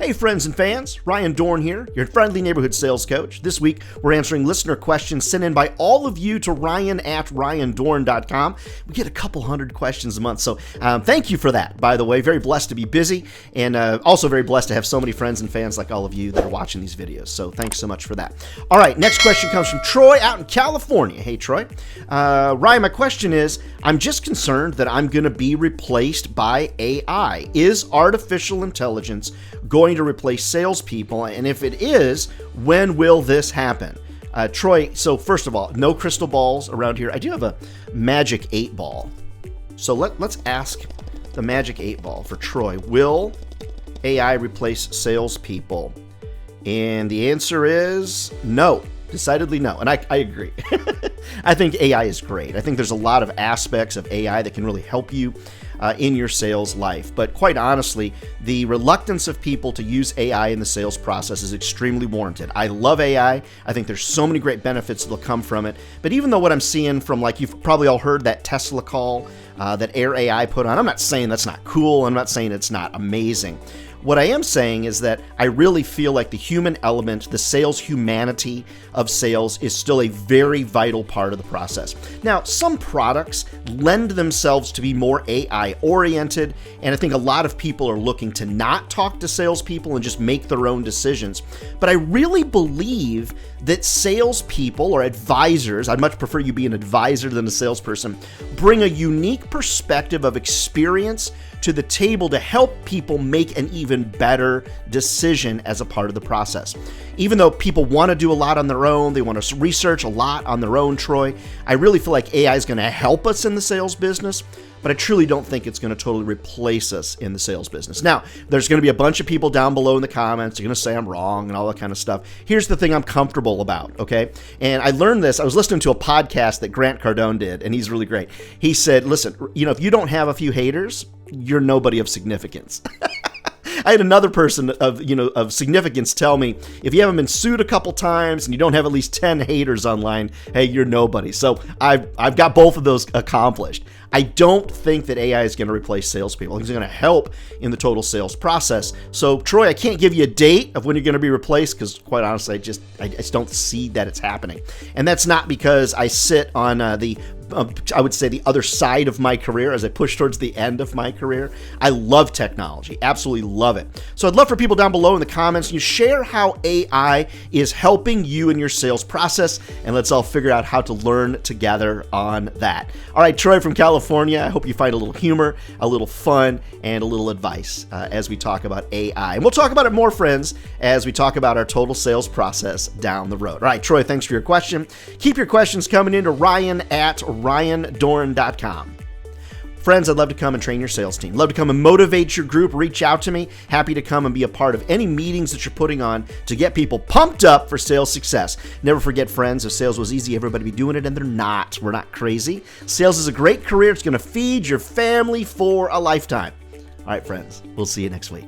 Hey friends and fans, Ryan Dohrn here, your friendly neighborhood sales coach. This week, we're answering listener questions sent in by all of you to ryan@ryandohrn.com. We get a couple hundred questions a month, so thank you for that, by the way. Very blessed to be busy, and also very blessed to have so many friends and fans like all of you that are watching these videos, so thanks so much for that. All right, next question comes from Troy out in California. Hey, Troy. Ryan, my question is, I'm just concerned that I'm going to be replaced by AI. Is artificial intelligence going to replace salespeople? And if it is, when will this happen? Troy, so first of all, no crystal balls around here. I do have a magic 8 ball. So let's ask the magic 8 ball for Troy. Will AI replace salespeople? And the answer is no. Decidedly no. And I agree. I think AI is great. I think there's a lot of aspects of AI that can really help you in your sales life. But quite honestly, the reluctance of people to use AI in the sales process is extremely warranted. I love AI. I think there's so many great benefits that'll come from it. But even though what I'm seeing from, like, you've probably all heard that Tesla call that Air AI put on, I'm not saying that's not cool. I'm not saying it's not amazing. What I am saying is that I really feel like the human element, the sales humanity of sales, is still a very vital part of the process. Now, some products lend themselves to be more AI oriented, and I think a lot of people are looking to not talk to salespeople and just make their own decisions. But I really believe that salespeople or advisors, I'd much prefer you be an advisor than a salesperson, bring a unique perspective of experience to the table to help people make an even better decision as a part of the process. Even though people want to do a lot on their own, they want to research a lot on their own, Troy, I really feel like AI is going to help us in the sales business, but I truly don't think it's going to totally replace us in the sales business. Now, there's going to be a bunch of people down below in the comments. They're going to say I'm wrong and all that kind of stuff. Here's the thing I'm comfortable about, okay? And I learned this. I was listening to a podcast that Grant Cardone did, and he's really great. He said, listen, if you don't have a few haters, you're nobody of significance. I had another person of significance tell me, if you haven't been sued a couple times and you don't have at least 10 haters online, hey, you're nobody. So I've got both of those accomplished. I don't think that AI is going to replace salespeople. I think it's going to help in the total sales process. So Troy, I can't give you a date of when you're going to be replaced because, quite honestly, I just don't see that it's happening. And that's not because I sit on I would say the other side of my career as I push towards the end of my career. I love technology, absolutely love it. So I'd love for people down below in the comments, you share how AI is helping you in your sales process, and let's all figure out how to learn together on that. All right, Troy from California, I hope you find a little humor, a little fun, and a little advice as we talk about AI. And we'll talk about it more, friends, as we talk about our total sales process down the road. All right, Troy, thanks for your question. Keep your questions coming into ryan@ryandohrn.com. Friends, I'd love to come and train your sales team. Love to come and motivate your group. Reach out to me. Happy to come and be a part of any meetings that you're putting on to get people pumped up for sales success. Never forget, friends, if sales was easy, everybody would be doing it, and they're not. We're not crazy. Sales is a great career. It's going to feed your family for a lifetime. All right, friends, we'll see you next week.